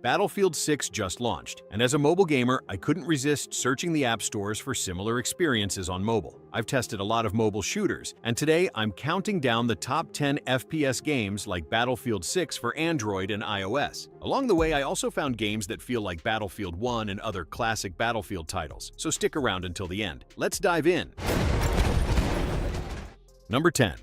Battlefield 6 just launched, and as a mobile gamer, I couldn't resist searching the app stores for similar experiences on mobile. I've tested a lot of mobile shooters, and today I'm counting down the top 10 FPS games like Battlefield 6 for Android and iOS. Along the way, I also found games that feel like Battlefield 1 and other classic Battlefield titles, so stick around until the end. Let's dive in. Number 10.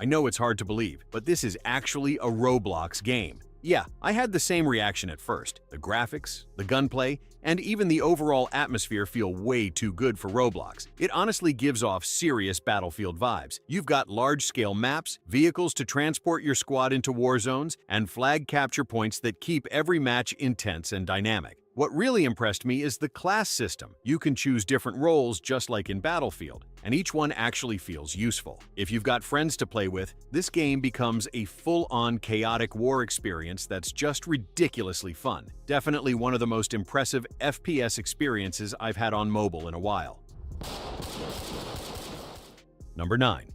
I know it's hard to believe, but this is actually a Roblox game. Yeah, I had the same reaction at first. The graphics, the gunplay, and even the overall atmosphere feel way too good for Roblox. It honestly gives off serious Battlefield vibes. You've got large-scale maps, vehicles to transport your squad into war zones, and flag capture points that keep every match intense and dynamic. What really impressed me is the class system. You can choose different roles just like in Battlefield, and each one actually feels useful. If you've got friends to play with, this game becomes a full-on chaotic war experience that's just ridiculously fun. Definitely one of the most impressive FPS experiences I've had on mobile in a while. Number 9.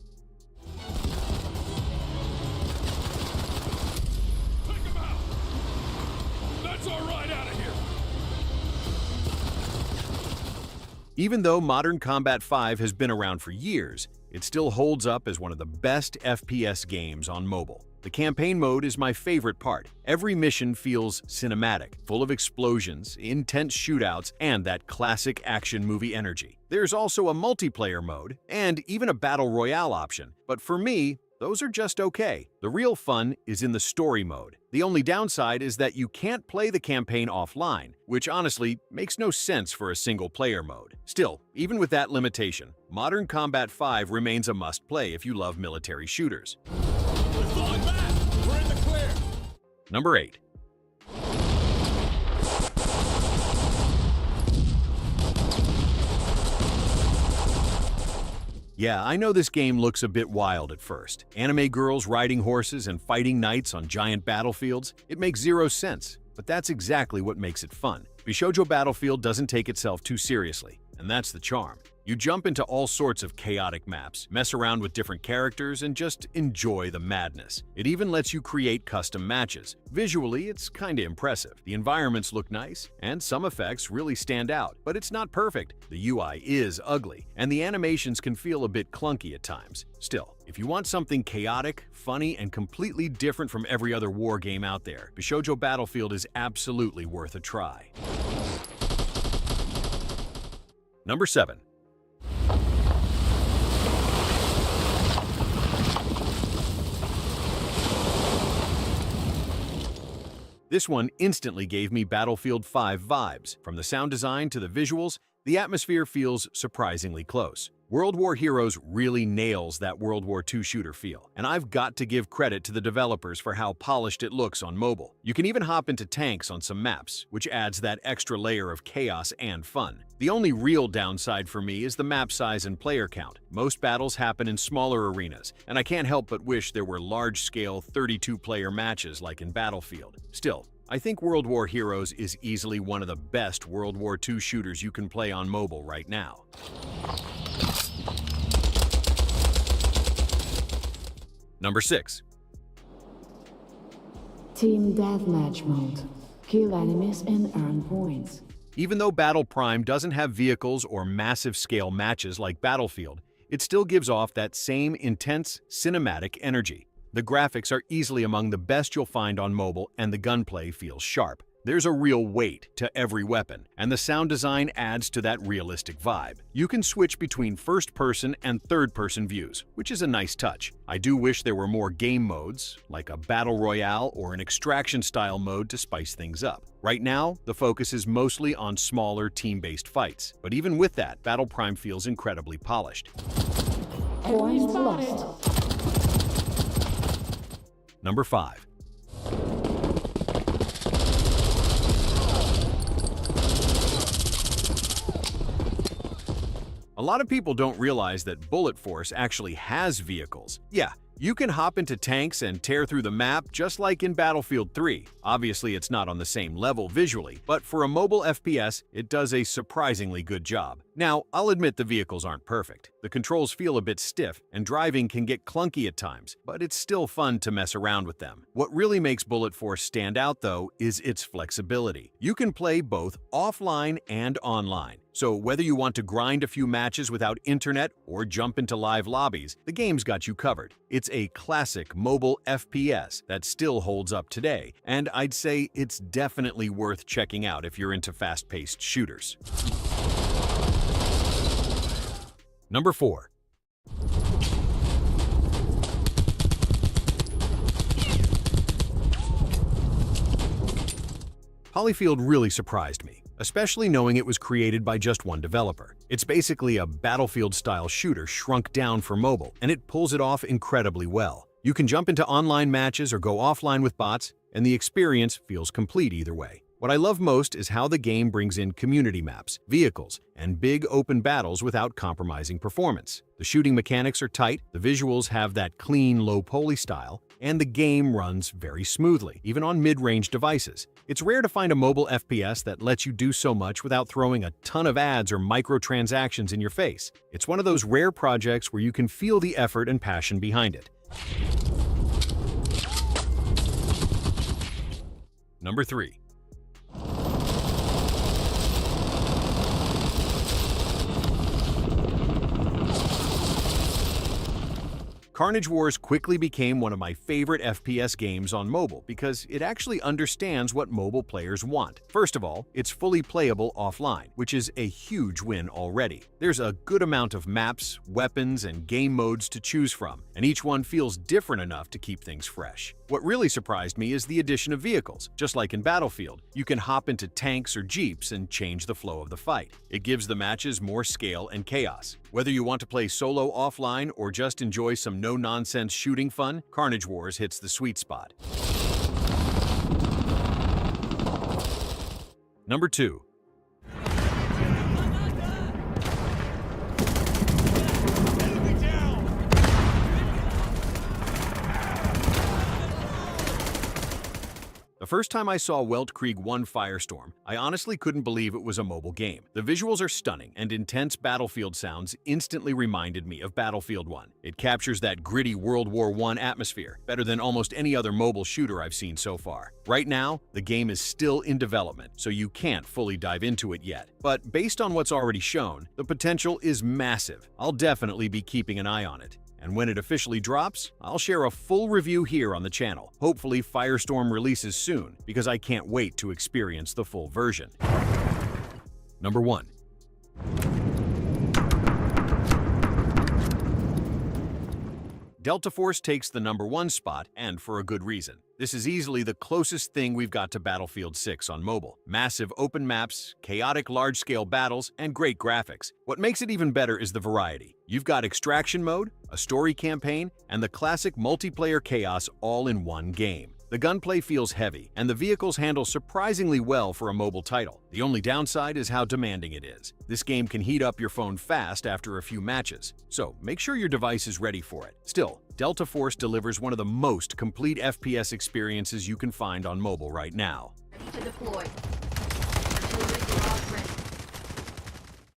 Even though Modern Combat 5 has been around for years, it still holds up as one of the best FPS games on mobile. The campaign mode is my favorite part. Every mission feels cinematic, full of explosions, intense shootouts, and that classic action movie energy. There's also a multiplayer mode, and even a battle royale option, but for me, those are just okay. The real fun is in the story mode. The only downside is that you can't play the campaign offline, which honestly makes no sense for a single-player mode. Still, even with that limitation, Modern Combat 5 remains a must-play if you love military shooters. We're in the clear. Number 8. Yeah, I know this game looks a bit wild at first. Anime girls riding horses and fighting knights on giant battlefields. It makes zero sense, but that's exactly what makes it fun. Bishoujo Battlefield doesn't take itself too seriously, and that's the charm. You jump into all sorts of chaotic maps, mess around with different characters, and just enjoy the madness. It even lets you create custom matches. Visually, it's kinda impressive. The environments look nice, and some effects really stand out, but it's not perfect. The UI is ugly, and the animations can feel a bit clunky at times. Still, if you want something chaotic, funny, and completely different from every other war game out there, Bishoujo Battlefield is absolutely worth a try. Number 7. This one instantly gave me Battlefield 5 vibes. From the sound design to the visuals, the atmosphere feels surprisingly close. World War Heroes really nails that World War II shooter feel, and I've got to give credit to the developers for how polished it looks on mobile. You can even hop into tanks on some maps, which adds that extra layer of chaos and fun. The only real downside for me is the map size and player count. Most battles happen in smaller arenas, and I can't help but wish there were large-scale 32-player matches like in Battlefield. Still, I think World War Heroes is easily one of the best World War II shooters you can play on mobile right now. Number 6. Team Deathmatch Mode. Kill enemies and earn points. Even though Battle Prime doesn't have vehicles or massive-scale matches like Battlefield, it still gives off that same intense, cinematic energy. The graphics are easily among the best you'll find on mobile, and the gunplay feels sharp. There's a real weight to every weapon, and the sound design adds to that realistic vibe. You can switch between first-person and third-person views, which is a nice touch. I do wish there were more game modes, like a battle royale or an extraction-style mode to spice things up. Right now, the focus is mostly on smaller team-based fights, but even with that, Battle Prime feels incredibly polished. Points lost. Number 5. lot of people don't realize that Bullet Force actually has vehicles. Yeah, you can hop into tanks and tear through the map just like in Battlefield 3. Obviously, it's not on the same level visually, but for a mobile FPS, it does a surprisingly good job. Now, I'll admit the vehicles aren't perfect. The controls feel a bit stiff, and driving can get clunky at times, but it's still fun to mess around with them. What really makes Bullet Force stand out, though, is its flexibility. You can play both offline and online. So whether you want to grind a few matches without internet or jump into live lobbies, the game's got you covered. It's a classic mobile FPS that still holds up today, and I'd say it's definitely worth checking out if you're into fast-paced shooters. Number 4. Holyfield really surprised me, especially knowing it was created by just one developer. It's basically a Battlefield-style shooter shrunk down for mobile, and it pulls it off incredibly well. You can jump into online matches or go offline with bots, and the experience feels complete either way. What I love most is how the game brings in community maps, vehicles, and big open battles without compromising performance. The shooting mechanics are tight, the visuals have that clean, low-poly style, and the game runs very smoothly, even on mid-range devices. It's rare to find a mobile FPS that lets you do so much without throwing a ton of ads or microtransactions in your face. It's one of those rare projects where you can feel the effort and passion behind it. Number 3. Carnage Wars quickly became one of my favorite FPS games on mobile because it actually understands what mobile players want. First of all, it's fully playable offline, which is a huge win already. There's a good amount of maps, weapons, and game modes to choose from, and each one feels different enough to keep things fresh. What really surprised me is the addition of vehicles. Just like in Battlefield, you can hop into tanks or jeeps and change the flow of the fight. It gives the matches more scale and chaos. Whether you want to play solo offline or just enjoy some no-nonsense shooting fun, Carnage Wars hits the sweet spot. Number 2. The first time I saw Weltkrieg 1 Firestorm, I honestly couldn't believe it was a mobile game. The visuals are stunning, and intense Battlefield sounds instantly reminded me of Battlefield 1. It captures that gritty World War I atmosphere, better than almost any other mobile shooter I've seen so far. Right now, the game is still in development, so you can't fully dive into it yet. But based on what's already shown, the potential is massive. I'll definitely be keeping an eye on it. And when it officially drops, I'll share a full review here on the channel. Hopefully, Firestorm releases soon, because I can't wait to experience the full version. Number 1. Delta Force takes the number 1 spot, and for a good reason. This is easily the closest thing we've got to Battlefield 6 on mobile. Massive open maps, chaotic large-scale battles, and great graphics. What makes it even better is the variety. You've got extraction mode, a story campaign, and the classic multiplayer chaos all in one game. The gunplay feels heavy, and the vehicles handle surprisingly well for a mobile title. The only downside is how demanding it is. This game can heat up your phone fast after a few matches, so make sure your device is ready for it. Still, Delta Force delivers one of the most complete FPS experiences you can find on mobile right now. Ready to deploy.